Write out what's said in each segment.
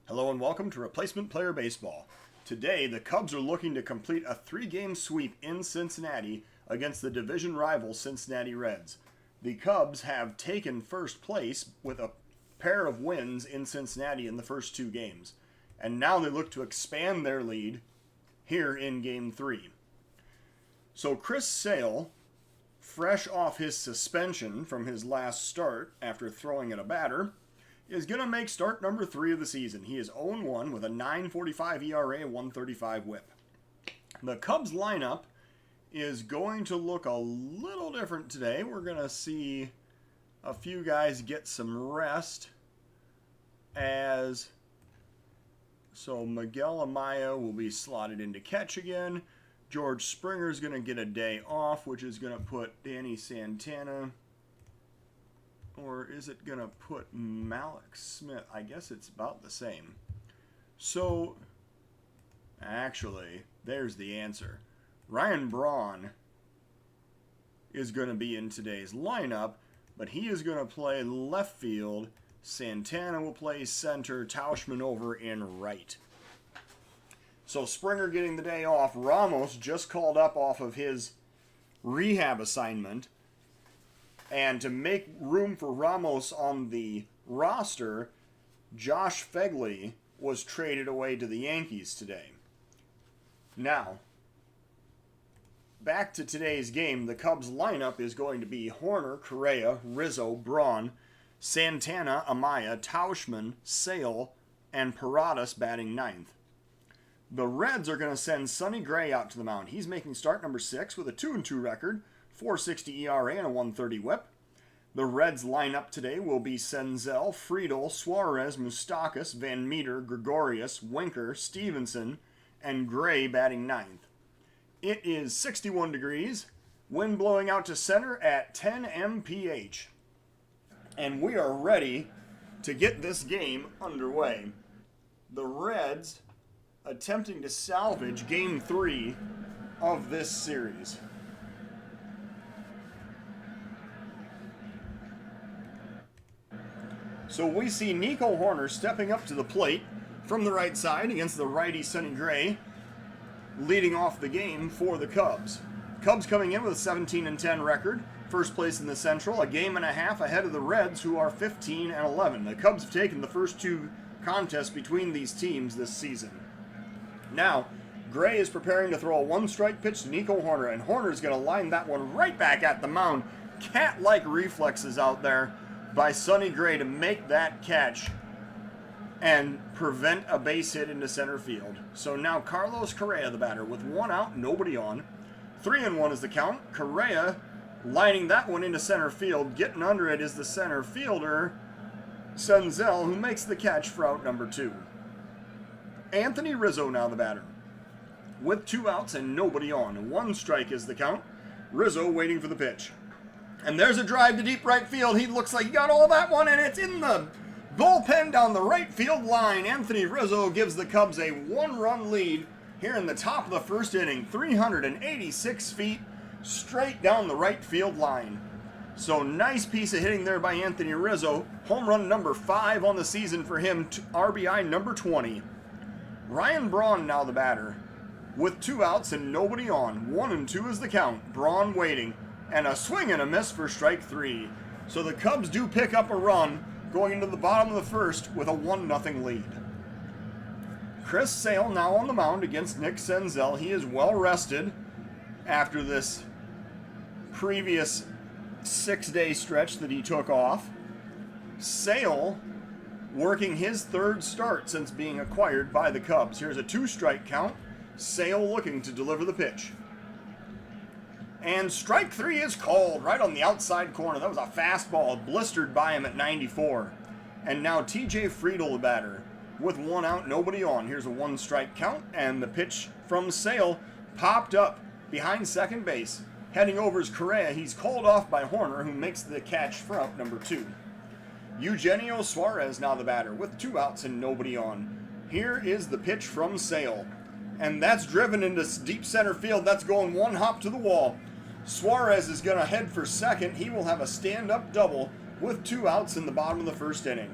Hello and welcome to Replacement Player Baseball. Today, the Cubs are looking to complete a 3-game sweep in Cincinnati against the division rival Cincinnati Reds. The Cubs have taken first place with a pair of wins in Cincinnati in the first 2 games, and now they look to expand their lead here in Game 3. So Chris Sale, fresh off his suspension from his last start after throwing at a batter, is going to make start number 3 of the season. He is 0-1 with a 9.45 ERA and 135 whip. The Cubs lineup is going to look a little different today. We're going to see a few guys get some rest so Miguel Amaya will be slotted into catch again. George Springer is going to get a day off, which is going to put Danny Santana, or is it going to put Malik Smith? I guess it's about the same. So, actually, there's the answer. Ryan Braun is going to be in today's lineup, but he is going to play left field. Santana will play center, Tauschman over in right. So Springer getting the day off. Ramos just called up off of his rehab assignment. And to make room for Ramos on the roster, Josh Phegley was traded away to the Yankees today. Now, back to today's game, the Cubs lineup is going to be Horner, Correa, Rizzo, Braun, Santana, Amaya, Tauschman, Sale, and Paradas batting ninth. The Reds are going to send Sonny Gray out to the mound. He's making start number 6 with a 2-2 record. 4.60 ERA and a 1.30 whip. The Reds lineup today will be Senzel, Friedel, Suarez, Moustakas, Van Meter, Gregorius, Winker, Stevenson, and Gray batting ninth. It is 61 degrees, wind blowing out to center at 10 mph. And we are ready to get this game underway. The Reds attempting to salvage Game 3 of this series. So we see Nico Hoerner stepping up to the plate from the right side against the righty Sonny Gray, leading off the game for the Cubs. Cubs coming in with a 17-10 record, first place in the Central, a game and a half ahead of the Reds, who are 15-11. The Cubs have taken the first 2 contests between these teams this season. Now, Gray is preparing to throw a 1-strike pitch to Nico Hoerner, and Horner's going to line that one right back at the mound. Cat-like reflexes out there by Sonny Gray to make that catch and prevent a base hit into center field. So now Carlos Correa, the batter, with 1 out, nobody on. 3-1 is the count. Correa lining that one into center field. Getting under it is the center fielder, Senzel, who makes the catch for out number 2. Anthony Rizzo now the batter, with 2 outs and nobody on. 1 strike is the count. Rizzo waiting for the pitch. And there's a drive to deep right field. He looks like he got all that one, and it's in the bullpen down the right field line. Anthony Rizzo gives the Cubs a 1-run lead here in the top of the first inning. 386 feet straight down the right field line. So nice piece of hitting there by Anthony Rizzo. Home run number 5 on the season for him. RBI number 20. Ryan Braun now the batter, with 2 outs and nobody on. 1-2 is the count. Braun waiting. And a swing and a miss for strike 3. So the Cubs do pick up a run going into the bottom of the first with a 1-0 lead. Chris Sale now on the mound against Nick Senzel. He is well rested after this previous 6-day stretch that he took off. Sale working his 3rd start since being acquired by the Cubs. Here's a 2-strike count. Sale looking to deliver the pitch. And strike 3 is called right on the outside corner. That was a fastball blistered by him at 94. And now TJ Friedel, the batter, with 1 out, nobody on. Here's a 1-strike count, and the pitch from Sale popped up behind second base. Heading over is Correa. He's called off by Horner, who makes the catch for out number 2. Eugenio Suarez now the batter, with 2 outs and nobody on. Here is the pitch from Sale. And that's driven into deep center field. That's going 1 hop to the wall. Suarez is going to head for second. He will have a stand-up double with 2 outs in the bottom of the first inning.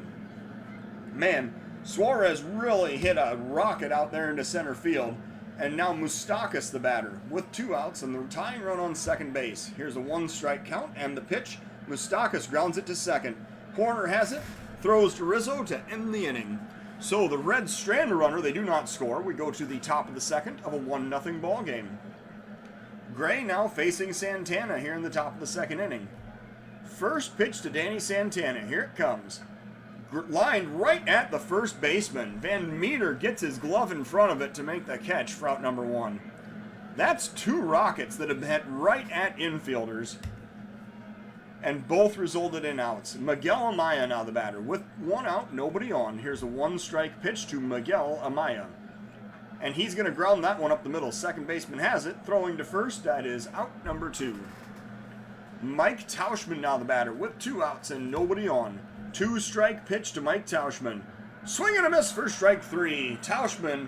Man, Suarez really hit a rocket out there into center field. And now Moustakas, the batter, with 2 outs and the tying run on second base. Here's a 1-strike count and the pitch. Moustakas grounds it to second. Horner has it, throws to Rizzo to end the inning. So the Reds strand a runner. They do not score. We go to the top of the second of a 1-0 ball game. Gray now facing Santana here in the top of the second inning. First pitch to Danny Santana. Here it comes. Lined right at the first baseman. Van Meter gets his glove in front of it to make the catch for out number 1. That's 2 rockets that have hit right at infielders. And both resulted in outs. Miguel Amaya now the batter. With 1 out, nobody on. Here's a 1-strike pitch to Miguel Amaya. And he's going to ground that one up the middle. Second baseman has it. Throwing to first. That is out number 2. Mike Tauschman now the batter. With 2 outs and nobody on. 2-strike pitch to Mike Tauschman. Swing and a miss for strike 3. Tauschman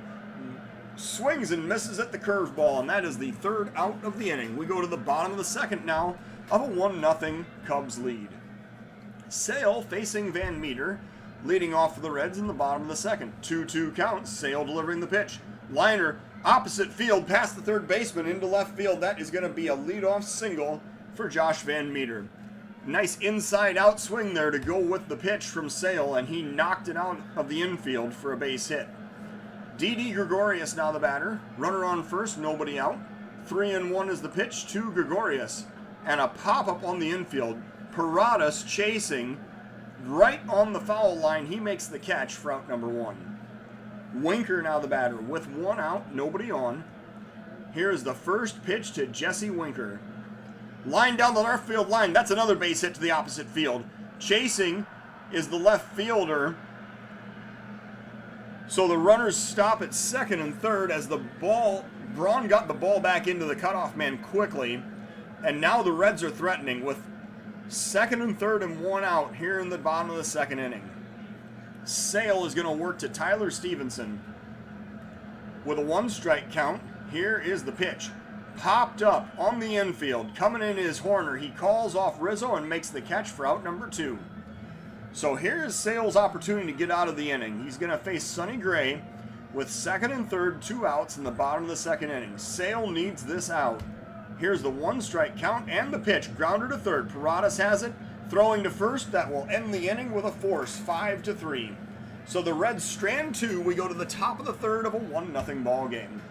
swings and misses at the curveball, and that is the 3rd out of the inning. We go to the bottom of the second now of a 1-0 Cubs lead. Sale facing Van Meter, leading off for the Reds in the bottom of the second. 2-2 count. Sale delivering the pitch. Liner opposite field past the third baseman into left field. That is going to be a leadoff single for Josh Van Meter. Nice inside-out swing there to go with the pitch from Sale, and he knocked it out of the infield for a base hit. Didi Gregorius now the batter. Runner on first, nobody out. 3-1 is the pitch to Gregorius. And a pop-up on the infield. Paradas chasing right on the foul line. He makes the catch for out number 1. Winker now the batter. With 1 out, nobody on. Here's the first pitch to Jesse Winker. Line down the left field line. That's another base hit to the opposite field. Chasing is the left fielder. So the runners stop at second and third as the Braun got the ball back into the cutoff man quickly. And now the Reds are threatening with second and third and 1 out here in the bottom of the second inning. Sale is going to work to Tyler Stevenson. With a 1-strike count, here is the pitch. Popped up on the infield. Coming in is Horner. He calls off Rizzo and makes the catch for out number 2. So here's Sale's opportunity to get out of the inning. He's going to face Sonny Gray with second and third, 2 outs in the bottom of the second inning. Sale needs this out. Here's the 1-strike count and the pitch. Grounder to third. Paradas has it. Throwing to first. That will end the inning with a force, 5-3. So the Reds strand 2. We go to the top of the third of a 1-0 ball game.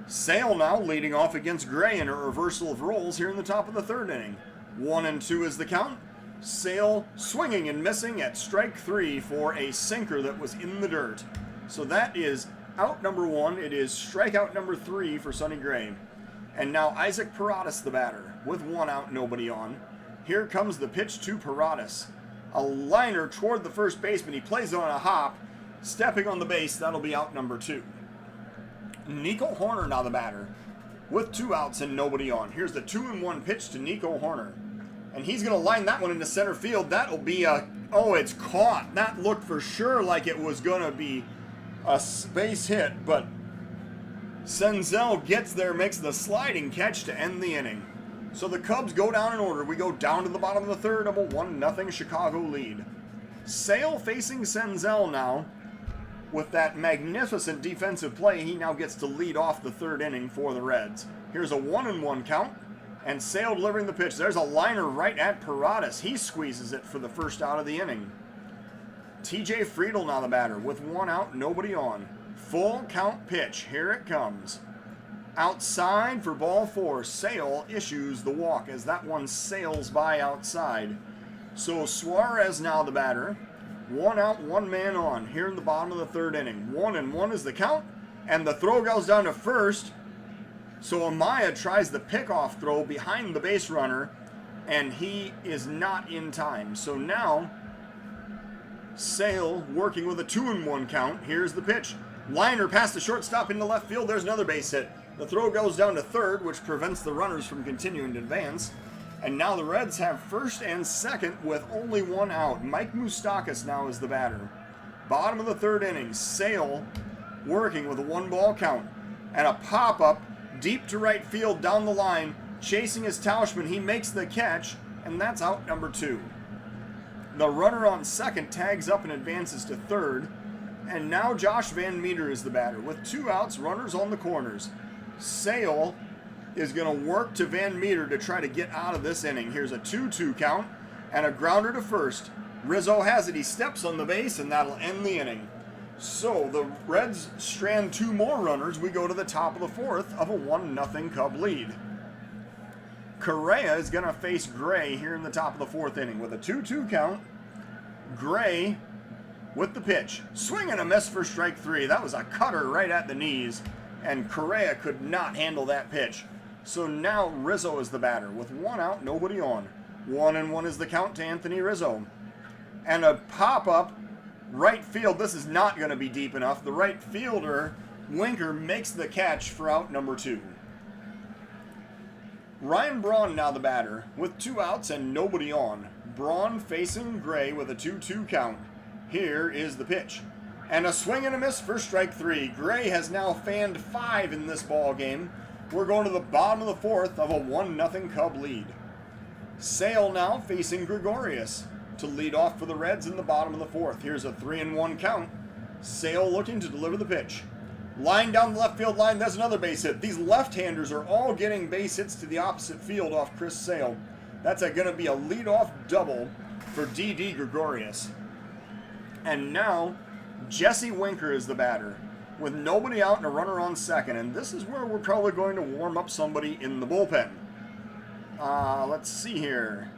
Sale now leading off against Gray in a reversal of roles here in the top of the third inning. 1-2 is the count. Sale swinging and missing at strike 3 for a sinker that was in the dirt. So that is out number 1. It is strikeout number 3 for Sonny Gray. And now Isaac Paradas the batter. With 1 out, nobody on. Here comes the pitch to Paradas. A liner toward the first baseman. He plays on a hop. Stepping on the base, that'll be out number 2. Nico Horner now the batter. With 2 outs and nobody on. Here's the 2-1 pitch to Nico Horner. And he's going to line that one into center field. That'll be a... Oh, it's caught. That looked for sure like it was going to be a base hit. But Senzel gets there, makes the sliding catch to end the inning. So the Cubs go down in order. We go down to the bottom of the third of a 1-0 Chicago lead. Sale facing Senzel now. With that magnificent defensive play, he now gets to lead off the third inning for the Reds. Here's a 1-1 count, and Sale delivering the pitch. There's a liner right at Paradas. He squeezes it for the first out of the inning. TJ Friedel now the batter. With 1 out, nobody on. Full count pitch. Here it comes. Outside for ball 4. Sale issues the walk as that one sails by outside. So Suarez now the batter. 1 out, 1 man on here in the bottom of the third inning. 1-1 is the count, and the throw goes down to first. So Amaya tries the pickoff throw behind the base runner, and he is not in time. So now, Sale working with a 2-1 count. Here's the pitch. Liner past the shortstop into left field. There's another base hit. The throw goes down to third, which prevents the runners from continuing to advance. And now the Reds have first and second with only 1 out. Mike Moustakas now is the batter. Bottom of the third inning, Sale working with a 1-ball count. And a pop-up deep to right field down the line. Chasing his Tauschman. He makes the catch, and that's out number 2. The runner on second tags up and advances to third. And now Josh Van Meter is the batter with 2 outs, runners on the corners. Sale is going to work to Van Meter to try to get out of this inning. Here's a 2-2 count and a grounder to first. Rizzo has it. He steps on the base, and that'll end the inning. So the Reds strand 2 more runners. We go to the top of the 4th of a 1-0 Cub lead. Correa is going to face Gray here in the top of the 4th inning with a 2-2 count. Gray with the pitch. Swing and a miss for strike 3. That was a cutter right at the knees, and Correa could not handle that pitch. So now Rizzo is the batter with 1 out, nobody on. 1-1 is the count to Anthony Rizzo. And a pop-up right field. This is not going to be deep enough. The right fielder, Winker, makes the catch for out number 2. Ryan Braun now the batter with 2 outs and nobody on. Braun facing Gray with a 2-2 count. Here is the pitch. And a swing and a miss for strike 3. Gray has now fanned 5 in this ball game. We're going to the bottom of the 4th of a 1-0 Cub lead. Sale now facing Gregorius to lead off for the Reds in the bottom of the 4th. Here's a 3-1 count. Sale looking to deliver the pitch. Line down the left field line. That's another base hit. These left-handers are all getting base hits to the opposite field off Chris Sale. That's going to be a leadoff double for D.D. Gregorius. And now Jesse Winker is the batter with nobody out and a runner on second. And this is where we're probably going to warm up somebody in the bullpen. Let's see here.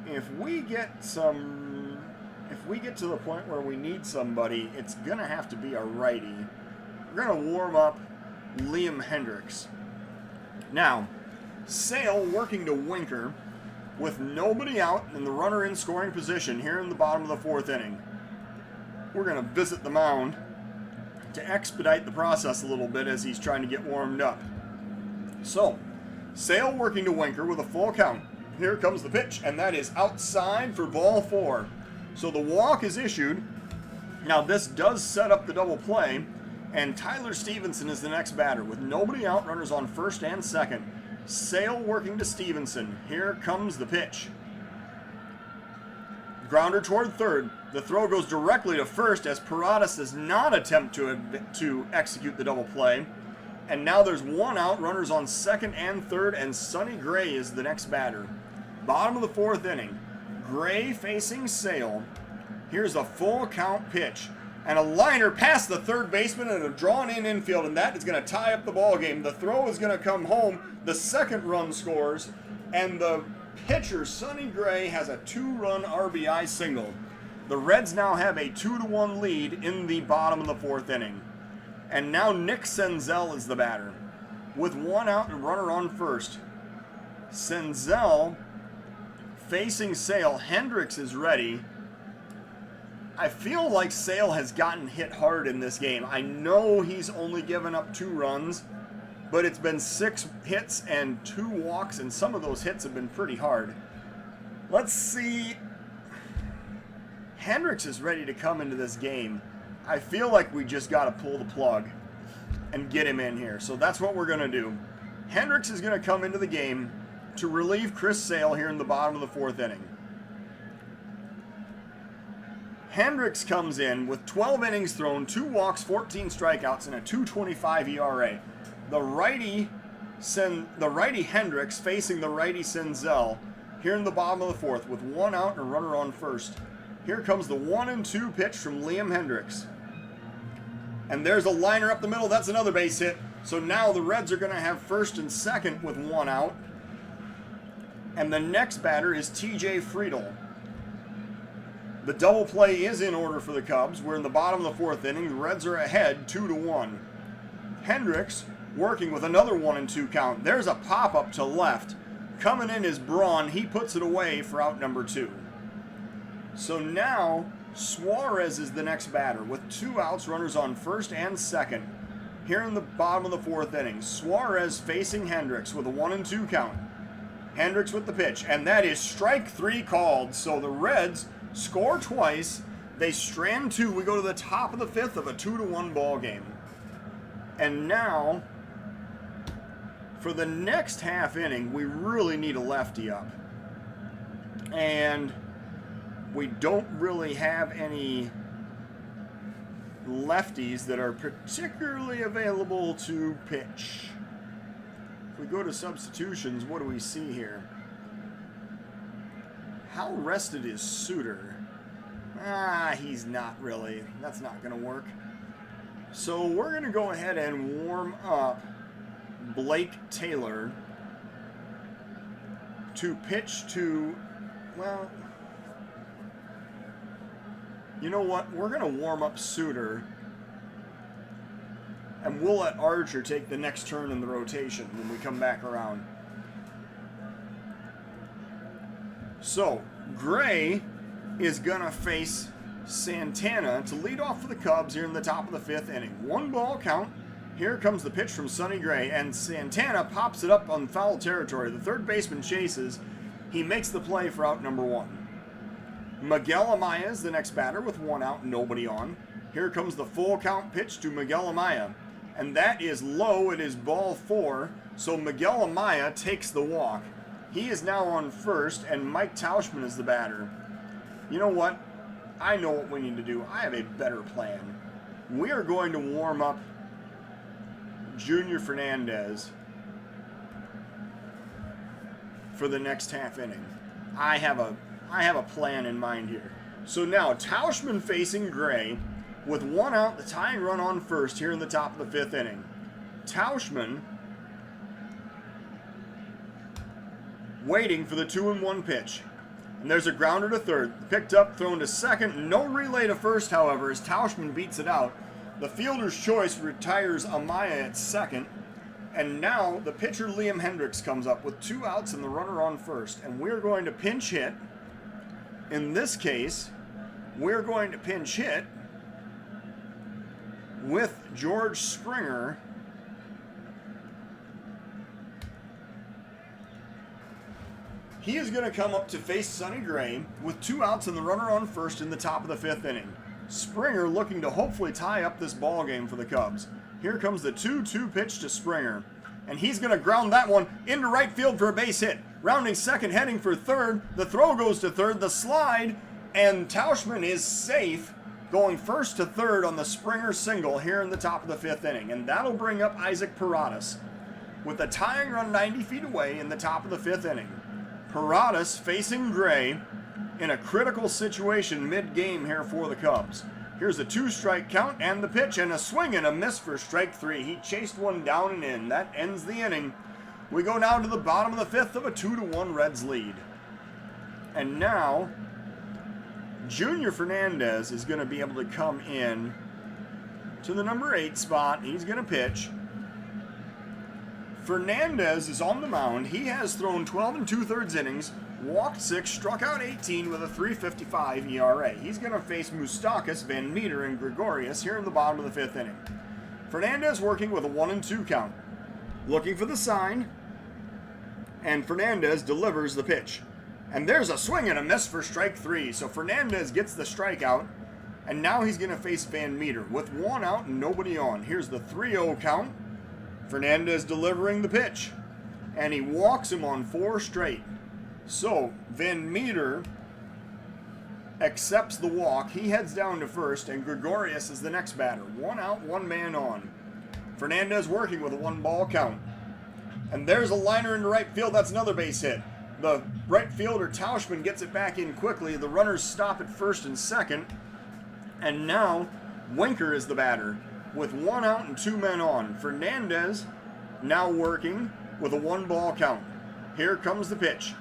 If we get to the point where we need somebody, it's going to have to be a righty. We're going to warm up Liam Hendricks. Now, Sale working to Winker with nobody out and the runner in scoring position here in the bottom of the 4th inning. We're going to visit the mound to expedite the process a little bit as he's trying to get warmed up. So, Sale working to Winker with a full count. Here comes the pitch, and that is outside for ball 4. So the walk is issued. Now this does set up the double play, and Tyler Stevenson is the next batter with nobody out, runners on first and second. Sale working to Stevenson. Here comes the pitch. Grounder toward third. The throw goes directly to first as Paradas does not attempt to execute the double play. And now there's 1 out, runners on second and third, and Sonny Gray is the next batter. Bottom of the 4th inning. Gray facing Sale. Here's a full count pitch. And a liner past the third baseman and a drawn-in infield, and that is going to tie up the ball game. The throw is going to come home. The second run scores, and the pitcher, Sonny Gray, has a 2-run RBI single. The Reds now have a 2-1 lead in the bottom of the 4th inning. And now Nick Senzel is the batter with 1 out and runner on first. Senzel facing Sale. Hendricks is ready. I feel like Sale has gotten hit hard in this game. I know he's only given up 2 runs, but it's been 6 hits and 2 walks, and some of those hits have been pretty hard. Let's see. Hendricks is ready to come into this game. I feel like we just got to pull the plug and get him in here. So that's what we're going to do. Hendricks is going to come into the game to relieve Chris Sale here in the bottom of the 4th inning. Hendricks comes in with 12 innings thrown, 2 walks, 14 strikeouts, and a 2.25 ERA. The righty Hendricks facing the righty Senzel here in the bottom of the 4th with 1 out and a runner on first. Here comes the 1-2 pitch from Liam Hendricks. And there's a liner up the middle. That's another base hit. So now the Reds are going to have first and second with 1 out. And the next batter is TJ Friedel. The double play is in order for the Cubs. We're in the bottom of the 4th inning. The Reds are ahead 2-1. Hendricks working with another 1-2 count. There's a pop-up to left. Coming in is Braun. He puts it away for out number 2. So now Suarez is the next batter with 2 outs, runners on first and second. Here in the bottom of the 4th inning, Suarez facing Hendricks with a 1-2 count. Hendricks with the pitch, and that is strike 3 called. So the Reds score twice. They strand 2. We go to the top of the 5th of a 2-1 ball game. And now, for the next half inning, we really need a lefty up. And we don't really have any lefties that are particularly available to pitch. If we go to substitutions, what do we see here? How rested is Suter? He's not really. That's not going to work. So we're going to go ahead and warm up Blake Taylor to pitch to, well, you know what? We're going to warm up Suter, and we'll let Archer take the next turn in the rotation when we come back around. So, Gray is going to face Santana to lead off for the Cubs here in the top of the 5th inning. 1-ball count. Here comes the pitch from Sonny Gray, and Santana pops it up on foul territory. The third baseman chases. He makes the play for out number 1. Miguel Amaya is the next batter with 1 out, nobody on. Here comes the full count pitch to Miguel Amaya, and that is low. It is ball 4, so Miguel Amaya takes the walk. He is now on first, and Mike Tauschman is the batter. You know what? I know what we need to do. I have a better plan. We are going to warm up Junior Fernandez for the next half inning. I have a plan in mind here. So now Tauschman facing Gray with 1 out, the tying run on first here in the top of the 5th inning. Tauschman waiting for the 2-1 pitch. And there's a grounder to third. Picked up, thrown to second. No relay to first, however, as Tauschman beats it out. The fielder's choice retires Amaya at second. And now the pitcher Liam Hendricks comes up with 2 outs and the runner on first. And we're going to pinch hit. In this case, we're going to pinch hit with George Springer. He is going to come up to face Sonny Gray with 2 outs and the runner on first in the top of the 5th inning. Springer looking to hopefully tie up this ball game for the Cubs. Here comes the 2-2 pitch to Springer. And he's going to ground that one into right field for a base hit. Rounding second, heading for third. The throw goes to third, the slide, and Tauschman is safe, going first to third on the Springer single here in the top of the 5th inning. And that'll bring up Isaac Paradas with a tying run 90 feet away in the top of the 5th inning. Paradas facing Gray in a critical situation mid-game here for the Cubs. Here's a 2-strike count and the pitch, and a swing and a miss for strike 3. He chased one down and in. That ends the inning. We go down to the bottom of the 5th of a 2-1 Reds lead. And now, Junior Fernandez is going to be able to come in to the number 8 spot. He's going to pitch. Fernandez is on the mound. He has thrown 12 2/3 innings, walked 6, struck out 18 with a 3.55 ERA. He's going to face Moustakas, Van Meter, and Gregorius here in the bottom of the 5th inning. Fernandez working with a 1-2 count. Looking for the sign, and Fernandez delivers the pitch. And there's a swing and a miss for strike 3. So Fernandez gets the strikeout, and now he's going to face Van Meter with 1 out and nobody on. Here's the 3-0 count. Fernandez delivering the pitch, and he walks him on 4 straight. So Van Meter accepts the walk. He heads down to first, and Gregorius is the next batter. 1 out, 1 man on. Fernandez working with a 1-ball count. And there's a liner into right field. That's another base hit. The right fielder Tauschman gets it back in quickly. The runners stop at first and second. And now Winker is the batter with 1 out and 2 men on. Fernandez now working with a 1-ball count. Here comes the pitch.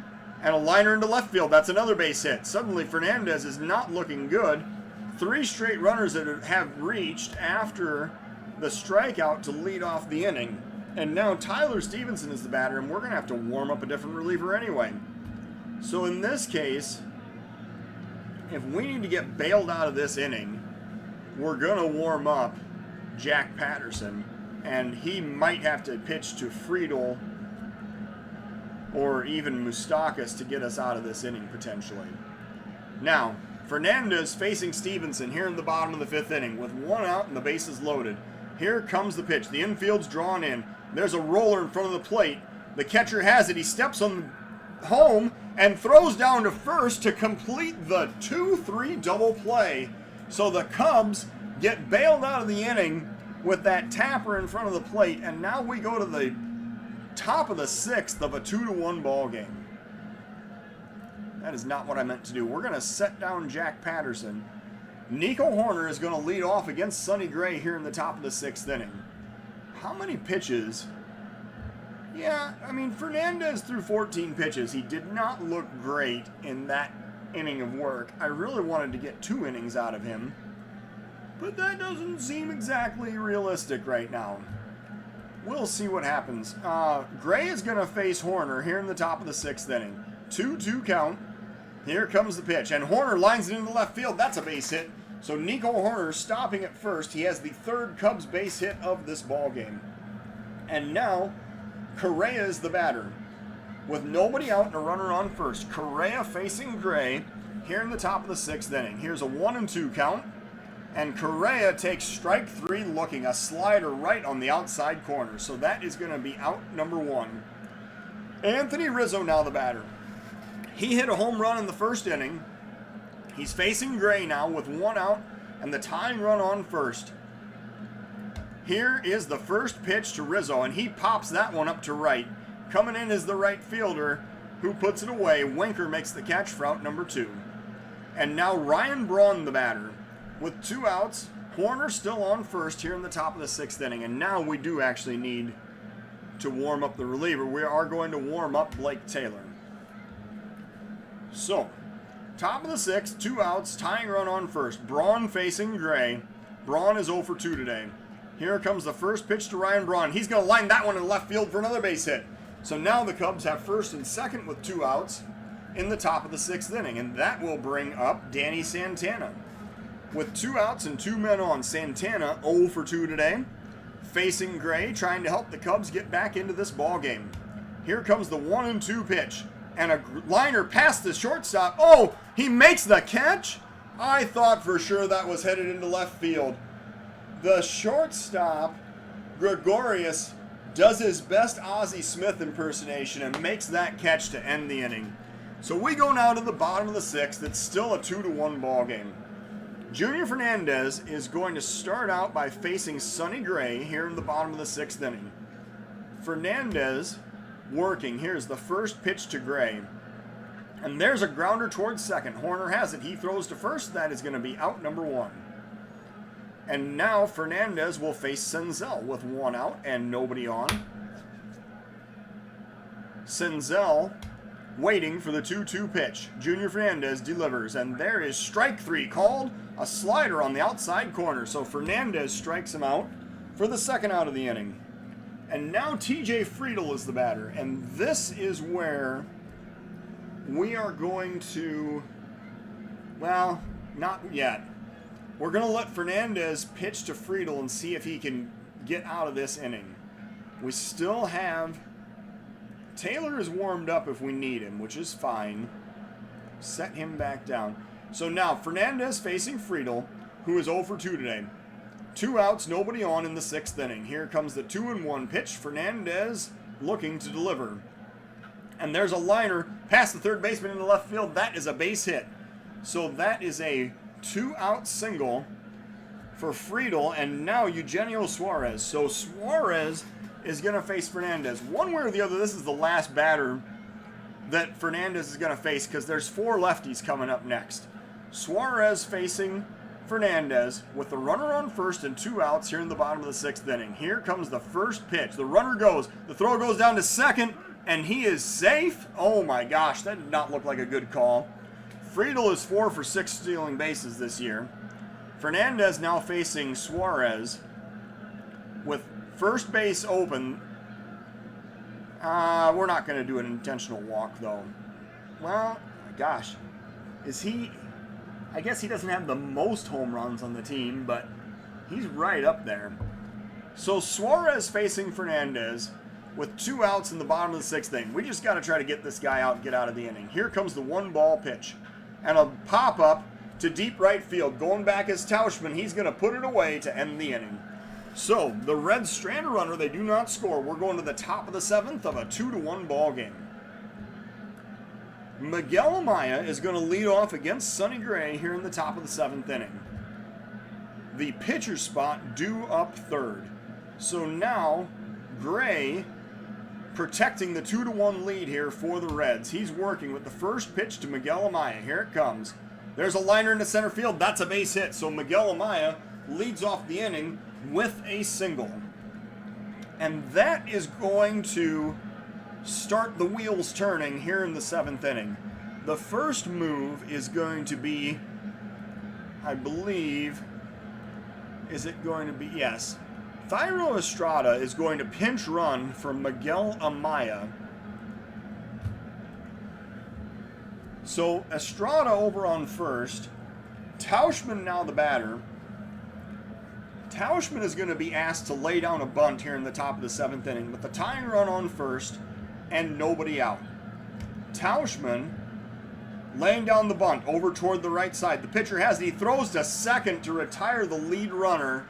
And a liner into left field. That's another base hit. Suddenly Fernandez is not looking good. 3 straight runners that have reached after the strikeout to lead off the inning. And now Tyler Stevenson is the batter, and we're going to have to warm up a different reliever anyway. So in this case, if we need to get bailed out of this inning, we're going to warm up Jack Patterson, and he might have to pitch to Friedel or even Moustakas to get us out of this inning potentially. Now, Fernandez facing Stevenson here in the bottom of the 5th inning with 1 out and the bases loaded. Here comes the pitch. The infield's drawn in. There's a roller in front of the plate. The catcher has it. He steps on home and throws down to first to complete the 2-3 double play. So the Cubs get bailed out of the inning with that tapper in front of the plate, and now we go to the top of the 6th of a 2-1 ball game. That is not what I meant to do. We're going to set down Jack Patterson. Nico Horner is going to lead off against Sonny Gray here in the top of the 6th inning. How many pitches? Yeah, I mean, Fernandez threw 14 pitches. He did not look great in that inning of work. I really wanted to get 2 innings out of him, but that doesn't seem exactly realistic right now. We'll see what happens. Gray is going to face Horner here in the top of the 6th inning. 2-2 count. Here comes the pitch, and Horner lines it into left field. That's a base hit. So Nico Horner stopping at first. He has the 3rd Cubs base hit of this ball game. And now Correa is the batter. With nobody out and a runner on first, Correa facing Gray here in the top of the 6th inning. Here's a 1-2 count, and Correa takes strike 3, looking a slider right on the outside corner. So that is going to be out number 1. Anthony Rizzo now the batter. He hit a home run in the 1st inning. He's facing Gray now with 1 out and the tying run on first. Here is the first pitch to Rizzo, and he pops that one up to right. Coming in is the right fielder who puts it away. Winker makes the catch for out number 2. And now Ryan Braun the batter. With 2 outs, Horner still on first here in the top of the 6th inning. And now we do actually need to warm up the reliever. We are going to warm up Blake Taylor. So, top of the 6th, 2 outs, tying run on first. Braun facing Gray. Braun is 0 for 2 today. Here comes the first pitch to Ryan Braun. He's going to line that one in left field for another base hit. So now the Cubs have first and second with 2 outs in the top of the 6th inning. And that will bring up Danny Santana. With 2 outs and 2 men on, Santana 0 for 2 today. Facing Gray, trying to help the Cubs get back into this ball game. Here comes the 1-2 pitch. And a liner past the shortstop. Oh, he makes the catch? I thought for sure that was headed into left field. The shortstop, Gregorius, does his best Ozzie Smith impersonation and makes that catch to end the inning. So we go now to the bottom of the 6th. It's still a 2-1 ball game. Junior Fernandez is going to start out by facing Sonny Gray here in the bottom of the 6th inning. Fernandez working. Here's the first pitch to Gray. And there's a grounder towards second. Horner has it. He throws to first. That is going to be out number 1. And now Fernandez will face Senzel with 1 out and nobody on. Senzel waiting for the 2-2 pitch. Junior Fernandez delivers, and there is strike 3 called. A slider on the outside corner. So Fernandez strikes him out for the 2nd out of the inning. And now TJ Friedl is the batter. And this is where we are going to, well, not yet. We're going to let Fernandez pitch to Friedl and see if he can get out of this inning. We still have, Taylor is warmed up if we need him, which is fine. Set him back down. So now Fernandez facing Friedl, who is 0 for 2 today. 2 outs, nobody on in the 6th inning. Here comes the 2-1 pitch. Fernandez looking to deliver. And there's a liner past the 3rd baseman into left field. That is a base hit. So that is a 2-out single for Friedl, and now Eugenio Suarez. So Suarez is going to face Fernandez. One way or the other, this is the last batter that Fernandez is going to face because there's 4 lefties coming up next. Suarez facing Fernandez with the runner on first and 2 outs here in the bottom of the 6th inning. Here comes the first pitch. The runner goes. The throw goes down to second, and he is safe. Oh my gosh, that did not look like a good call. Friedl is 4 for 6 stealing bases this year. Fernandez now facing Suarez with first base open. We're not going to do an intentional walk, though. Well, gosh. Is he... I guess he doesn't have the most home runs on the team, but he's right up there. So Suarez facing Fernandez with 2 outs in the bottom of the 6th inning. We just got to try to get this guy out and get out of the inning. Here comes the 1-ball pitch. And a pop-up to deep right field. Going back is Tauschman. He's going to put it away to end the inning. So, the Reds strand a runner. They do not score. We're going to the top of the 7th of a 2-1 ball game. Miguel Amaya is going to lead off against Sonny Gray here in the top of the 7th inning. the pitcher spot due up third. So now Gray protecting the 2-1 lead here for the Reds. He's working with the first pitch to Miguel Amaya. Here it comes. There's a liner into center field. That's a base hit. So Miguel Amaya leads off the inning with a single. And that is going to start the wheels turning here in the 7th inning. The first move is going to be, I believe, is it going to be, yes. Thairo Estrada is going to pinch run for Miguel Amaya. So Estrada over on first. Tauschman now the batter. Tauschman is going to be asked to lay down a bunt here in the top of the 7th inning with the tying run on first and nobody out. Tauschman laying down the bunt over toward the right side. The pitcher has it. He throws to second to retire the lead runner.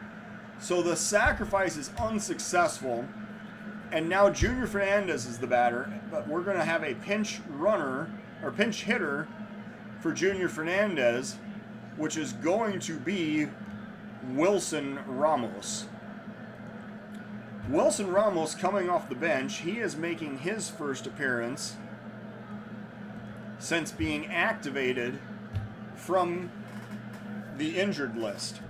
So the sacrifice is unsuccessful. And now Junior Fernandez is the batter. But we're going to have a pinch runner, or pinch hitter for Junior Fernandez, which is going to be Wilson Ramos. Wilson Ramos coming off the bench. He is making his first appearance since being activated from the injured list.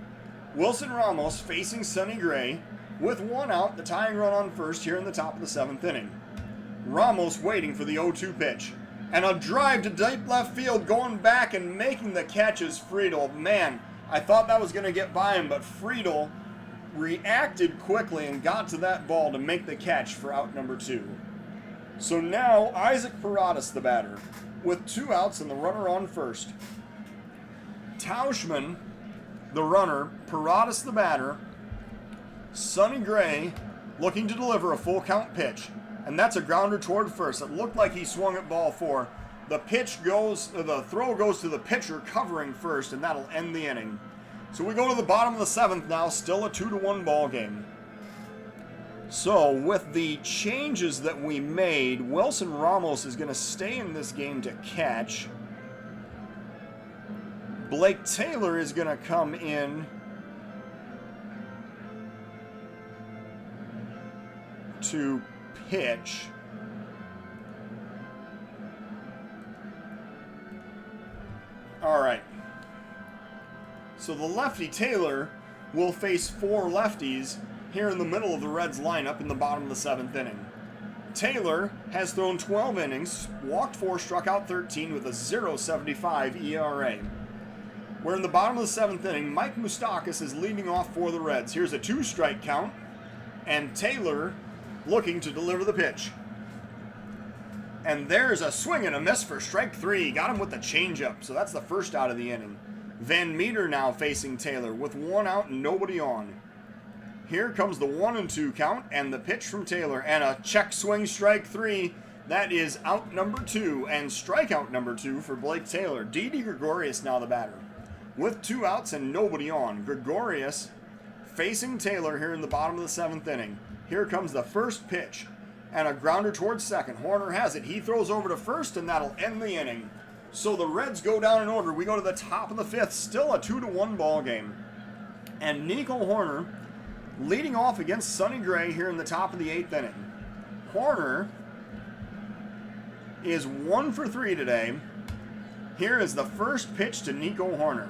Wilson Ramos facing Sonny Gray with 1 out, the tying run on first here in the top of the 7th inning. Ramos waiting for the 0-2 pitch. And a drive to deep left field, going back and making the catch is Friedel. Man, I thought that was going to get by him, but Friedel reacted quickly and got to that ball to make the catch for out number 2. So now Isaac Paradas the batter with 2 outs and the runner on first. Tauschman the runner, Paradas the batter, Sonny Gray looking to deliver a full count pitch. And that's a grounder toward first. It looked like he swung at ball 4. The throw goes to the pitcher covering first, and that'll end the inning. So we go to the bottom of the 7th now, still a 2-1 ball game. So with the changes that we made, Wilson Ramos is going to stay in this game to catch. Blake Taylor is going to come in to pitch. All right. So the lefty Taylor will face 4 lefties here in the middle of the Reds lineup in the bottom of the 7th inning. Taylor has thrown 12 innings, walked 4, struck out 13 with a 0.75 ERA. We're in the bottom of the 7th inning. Mike Moustakas is leading off for the Reds. Here's a 2-strike count, and Taylor looking to deliver the pitch. And there's a swing and a miss for strike 3. Got him with the changeup, so that's the first out of the inning. Van Meter now facing Taylor with 1 out and nobody on. Here comes the 1-2 count and the pitch from Taylor, and a check swing, strike 3. That is out number 2 and strikeout number 2 for Blake Taylor. Didi Gregorius now the batter with 2 outs and nobody on. Gregorius facing Taylor here in the bottom of the 7th inning. Here comes the first pitch and a grounder towards second. Horner has it. He throws over to first, and that'll end the inning. So the Reds go down in order. We go to the top of the 5th, still a 2-1 ball game. And Nico Horner leading off against Sonny Gray here in the top of the 8th inning. Horner is 1 for 3 today. Here is the first pitch to Nico Horner.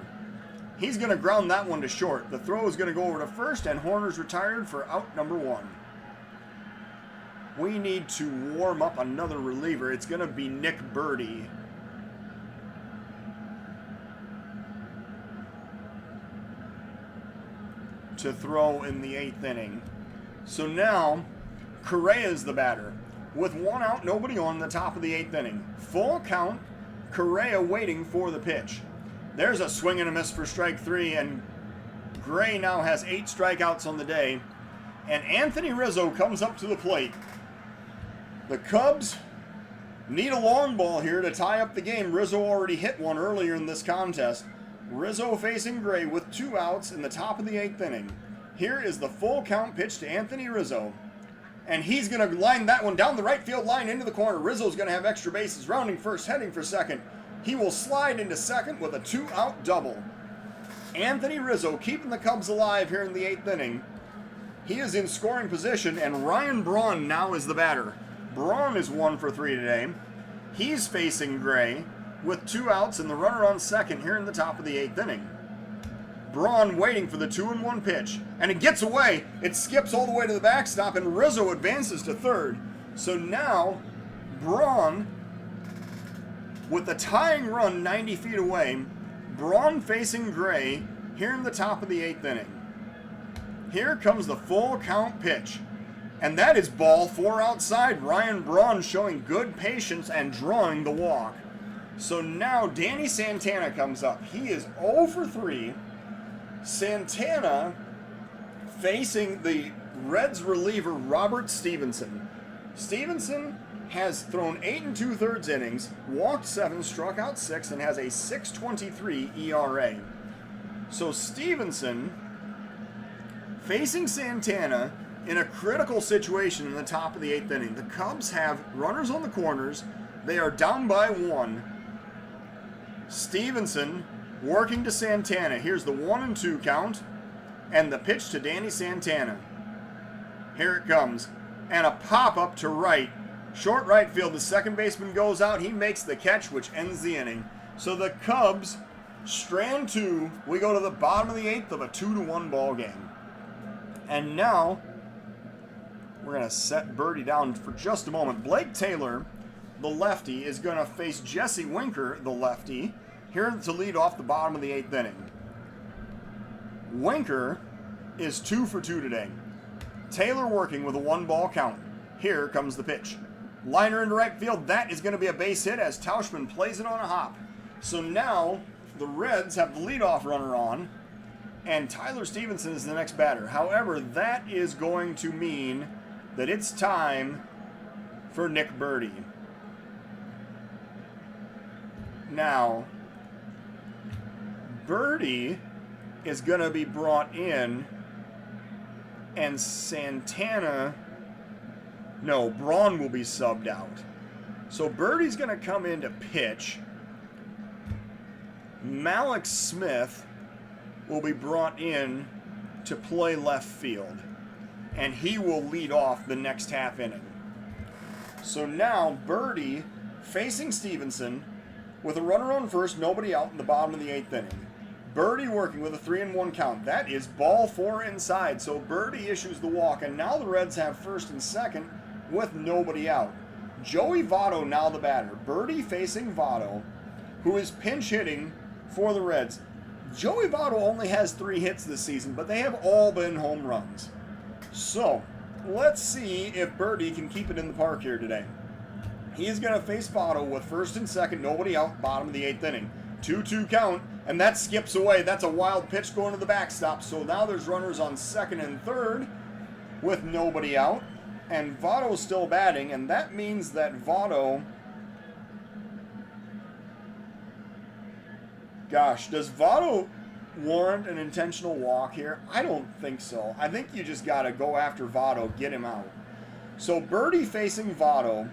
He's going to ground that one to short. The throw is going to go over to first, and Horner's retired for out number 1. We need to warm up another reliever. It's going to be Nick Birdie. To throw in the 8th inning. So now, Correa's the batter. With 1 out, nobody on the top of the 8th inning. Full count, Correa waiting for the pitch. There's a swing and a miss for strike 3, and Gray now has 8 strikeouts on the day. And Anthony Rizzo comes up to the plate. The Cubs need a long ball here to tie up the game. Rizzo already hit one earlier in this contest. Rizzo facing Gray with 2 outs in the top of the 8th inning. Here is the full count pitch to Anthony Rizzo. And he's going to line that one down the right field line into the corner. Rizzo's going to have extra bases, rounding first, heading for second. He will slide into second with a 2-out double. Anthony Rizzo keeping the Cubs alive here in the 8th inning. He is in scoring position, and Ryan Braun now is the batter. Braun is 1 for 3 today. He's facing Gray with 2 outs and the runner on second here in the top of the 8th inning. Braun waiting for the 2-1 pitch, and it gets away. It skips all the way to the backstop, and Rizzo advances to third. So now, Braun, with the tying run 90 feet away, Braun facing Gray here in the top of the 8th inning. Here comes the full count pitch, and that is ball 4 outside. Ryan Braun showing good patience and drawing the walk. So now Danny Santana comes up. He is 0 for 3. Santana facing the Reds reliever Robert Stevenson. Stevenson has thrown 8 2/3 innings, walked 7, struck out 6, and has a 6.23 ERA. So Stevenson facing Santana in a critical situation in the top of the 8th inning. The Cubs have runners on the corners. They are down by 1. Stevenson working to Santana. Here's the 1-2 count, and the pitch to Danny Santana. Here it comes, and a pop-up to right. Short right field, the second baseman goes out. He makes the catch, which ends the inning. So the Cubs strand 2. We go to the bottom of the 8th of a 2-1 ball game. And now, we're going to set Birdie down for just a moment. Blake Taylor, the lefty, is going to face Jesse Winker, the lefty, here to lead off the bottom of the 8th inning. Winker is 2 for 2 today. Taylor working with a 1-ball count. Here comes the pitch. Liner into right field. That is going to be a base hit as Tauschman plays it on a hop. So now the Reds have the leadoff runner on, and Tyler Stevenson is the next batter. However, that is going to mean that it's time for Nick Birdie. Now, Birdie is going to be brought in, and Braun will be subbed out. So Birdie's going to come in to pitch. Malik Smith will be brought in to play left field, and he will lead off the next half inning. So now Birdie facing Stevenson with a runner on first, nobody out in the bottom of the 8th inning. Birdie working with a 3-1 count. That is ball 4 inside. So Birdie issues the walk, and now the Reds have first and second with nobody out. Joey Votto now the batter. Birdie facing Votto, who is pinch hitting for the Reds. Joey Votto only has 3 hits this season, but they have all been home runs. So let's see if Birdie can keep it in the park here today. He is going to face Votto with first and second, nobody out, bottom of the 8th inning. 2-2 count, and that skips away. That's a wild pitch going to the backstop. So now there's runners on second and third with nobody out, and Votto's still batting, and that means that Votto... Gosh, does Votto warrant an intentional walk here? I don't think so. I think you just got to go after Votto, get him out. So Birdie facing Votto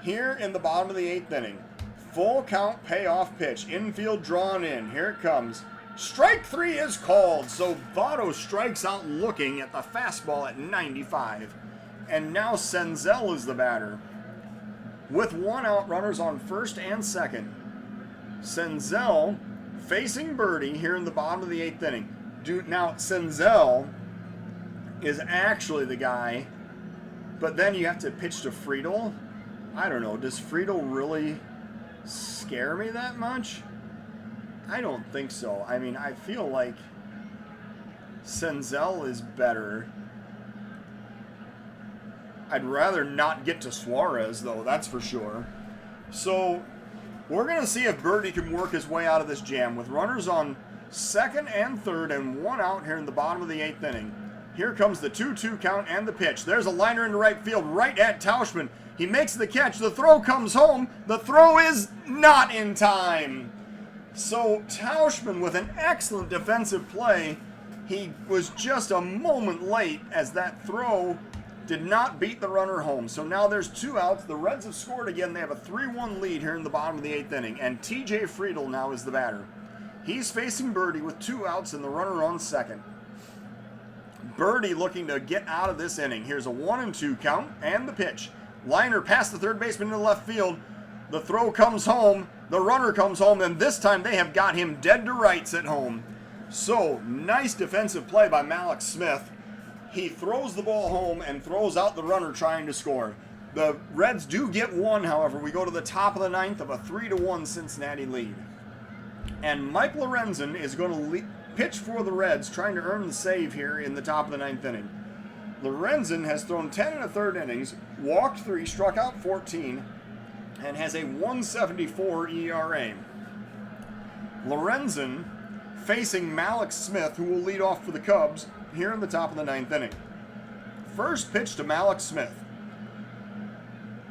here in the bottom of the 8th inning. Full count payoff pitch. Infield drawn in. Here it comes. Strike 3 is called. So Votto strikes out looking at the fastball at 95. And now Senzel is the batter. With 1 out, runners on first and second. Senzel facing Birdie here in the bottom of the 8th inning. Now, Senzel is actually the guy, but then you have to pitch to Friedel. I don't know. Does Friedel really scare me that much? I don't think so. I mean, I feel like Senzel is better. I'd rather not get to Suarez, though, that's for sure. So we're going to see if Birdie can work his way out of this jam with runners on second and third and 1 out here in the bottom of the 8th inning. Here comes the 2-2 count and the pitch. There's a liner into right field right at Tauschman. He makes the catch. The throw comes home. The throw is not in time. So Tauschman with an excellent defensive play. He was just a moment late as that throw did not beat the runner home. So now there's 2 outs. The Reds have scored again. They have a 3-1 lead here in the bottom of the 8th inning. And TJ Friedel now is the batter. He's facing Birdie with 2 outs and the runner on second. Birdie looking to get out of this inning. Here's a 1-2 count and the pitch. Liner past the third baseman into left field. The throw comes home. The runner comes home, and this time they have got him dead to rights at home. So, nice defensive play by Malak Smith. He throws the ball home and throws out the runner trying to score. The Reds do get one, however. We go to the top of the ninth of a 3-1 Cincinnati lead. And Mike Lorenzen is going to pitch for the Reds, trying to earn the save here in the top of the ninth inning. Lorenzen has thrown 10 1/3 innings, walked 3, struck out 14, and has a 1.74 ERA. Lorenzen facing Malak Smith, who will lead off for the Cubs here in the top of the ninth inning. First pitch to Malak Smith.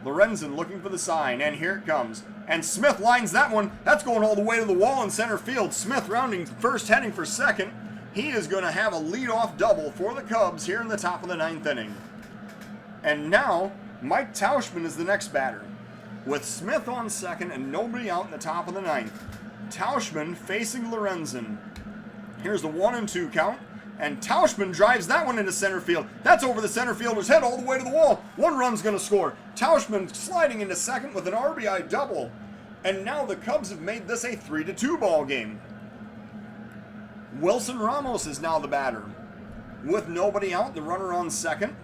Lorenzen looking for the sign, and here it comes. And Smith lines that one. That's going all the way to the wall in center field. Smith rounding first, heading for second. He is going to have a leadoff double for the Cubs here in the top of the ninth inning. And now, Mike Tauschman is the next batter. With Smith on second and nobody out in the top of the ninth. Tauschman facing Lorenzen. Here's the 1-2 count. And Tauschman drives that one into center field. That's over the center fielder's head all the way to the wall. 1 run's going to score. Tauschman sliding into second with an RBI double. And now the Cubs have made this a 3-2 ball game. Wilson Ramos is now the batter. With nobody out, the runner on second.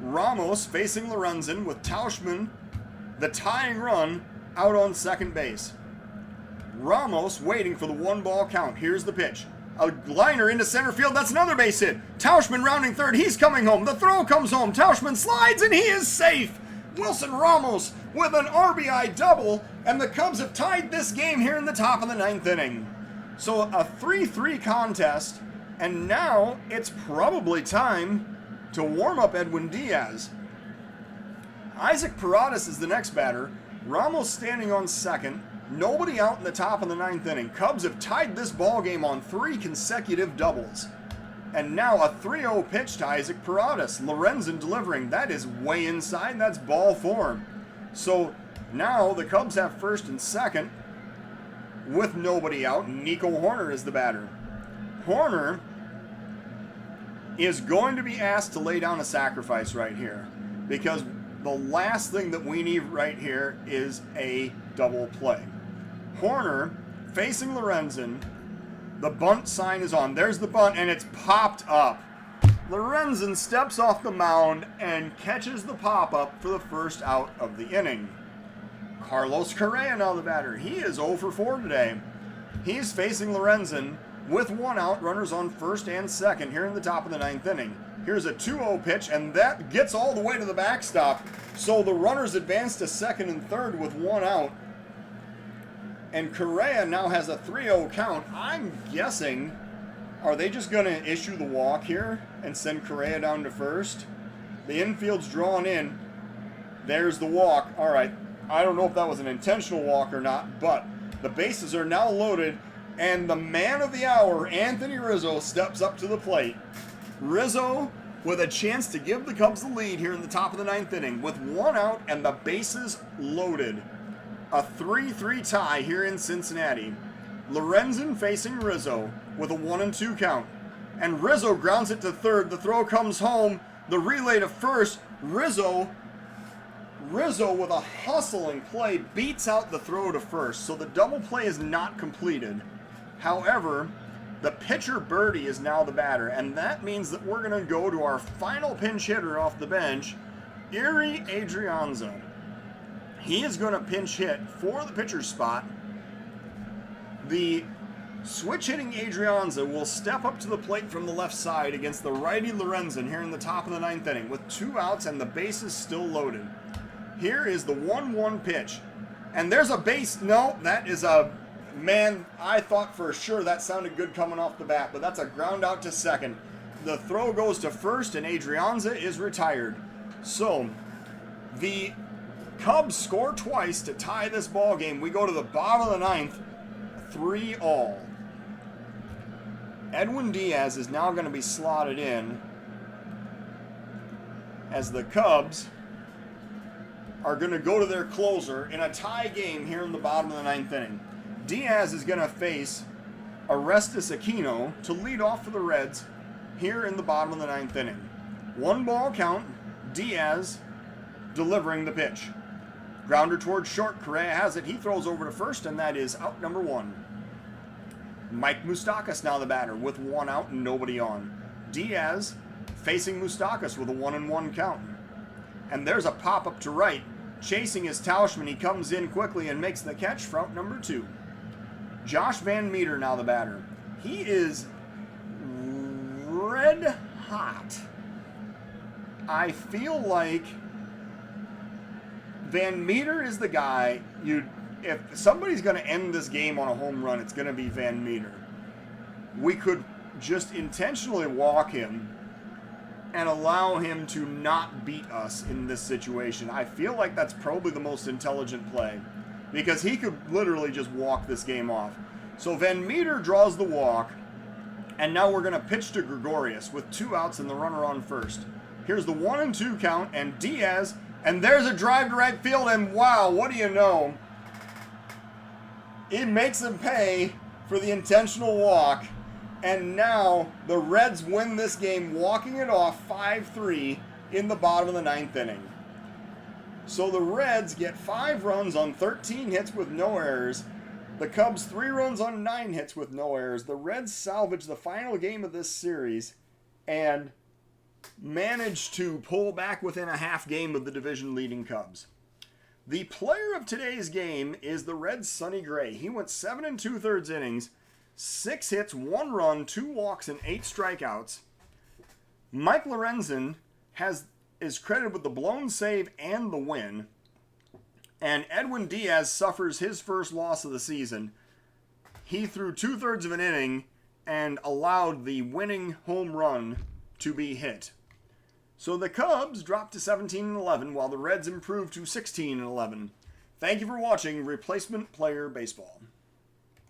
Ramos facing Lorenzen with Tauschman, the tying run, out on second base. Ramos waiting for the 1-ball count. Here's the pitch. A liner into center field. That's another base hit. Tauschman rounding third. He's coming home. The throw comes home. Tauschman slides and he is safe. Wilson Ramos with an RBI double. And the Cubs have tied this game here in the top of the ninth inning. So a 3-3 contest. And now it's probably time to warm up Edwin Diaz. Isaac Paradas is the next batter. Ramos standing on second. Nobody out in the top of the ninth inning. Cubs have tied this ball game on 3 consecutive doubles. And now a 3-0 pitch to Isaac Paradas. Lorenzen delivering. That is way inside. That's ball 4. So now the Cubs have first and second with nobody out. Nico Hoerner is the batter. Hoerner is going to be asked to lay down a sacrifice right here, because the last thing that we need right here is a double play. Hoerner facing Lorenzen. The bunt sign is on. There's the bunt, and it's popped up. Lorenzen steps off the mound and catches the pop-up for the first out of the inning. Carlos Correa now the batter. He is 0 for 4 today. He's facing Lorenzen with 1 out, runners on first and second here in the top of the ninth inning. Here's a 2-0 pitch, and that gets all the way to the backstop. So the runners advance to second and third with 1 out. And Correa now has a 3-0 count. I'm guessing, are they just going to issue the walk here and send Correa down to first? The infield's drawn in. There's the walk. All right. I don't know if that was an intentional walk or not, but the bases are now loaded, and the man of the hour, Anthony Rizzo, steps up to the plate. Rizzo with a chance to give the Cubs the lead here in the top of the ninth inning with 1 out and the bases loaded. A 3-3 tie here in Cincinnati. Lorenzen facing Rizzo with a 1-2 count. And Rizzo grounds it to third. The throw comes home. The relay to first. Rizzo with a hustling play beats out the throw to first. So the double play is not completed. However, the pitcher Birdie is now the batter, and that means that we're going to go to our final pinch hitter off the bench, Ehire Adrianza. He is going to pinch hit for the pitcher's spot. The switch-hitting Adrianza will step up to the plate from the left side against the righty Lorenzen here in the top of the ninth inning with 2 outs and the bases still loaded. Here is the 1-1 pitch. And there's a base. No, that is a... Man, I thought for sure that sounded good coming off the bat, but that's a ground out to second. The throw goes to first, and Adrianza is retired. So, the Cubs score twice to tie this ball game. We go to the bottom of the ninth, 3-all. Edwin Diaz is now going to be slotted in as the Cubs are going to go to their closer in a tie game here in the bottom of the ninth inning. Diaz is going to face Arestis Aquino to lead off for the Reds here in the bottom of the 9th inning. 1 ball count, Diaz delivering the pitch. Grounder towards short, Correa has it, he throws over to first, and that is out number 1. Mike Moustakas now the batter with 1 out and nobody on. Diaz facing Moustakas with a 1-1 count. And there's a pop-up to right. Chasing his Tauschman, he comes in quickly and makes the catch for out number 2. Josh Van Meter now the batter. He is red hot. I feel like Van Meter is the guy if somebody's going to end this game on a home run, it's going to be Van Meter. We could just intentionally walk him and allow him to not beat us in this situation. I feel like that's probably the most intelligent play because he could literally just walk this game off. So Van Meter draws the walk, and now we're going to pitch to Gregorius with 2 outs and the runner on first. Here's the 1-2 count, and Diaz, and there's a drive to right field, and wow, what do you know? It makes him pay for the intentional walk, and now the Reds win this game, walking it off 5-3 in the bottom of the 9th inning. So the Reds get 5 runs on 13 hits with no errors. The Cubs 3 runs on 9 hits with no errors. The Reds salvage the final game of this series and manage to pull back within a half game of the division-leading Cubs. The player of today's game is the Reds' Sonny Gray. He went 7 2/3 innings, 6 hits, 1 run, 2 walks, and 8 strikeouts. Mike Lorenzen is credited with the blown save and the win. And Edwin Diaz suffers his first loss of the season. He threw 2/3 of an inning and allowed the winning home run to be hit. So the Cubs dropped to 17-11 while the Reds improved to 16-11. Thank you for watching Replacement Player Baseball.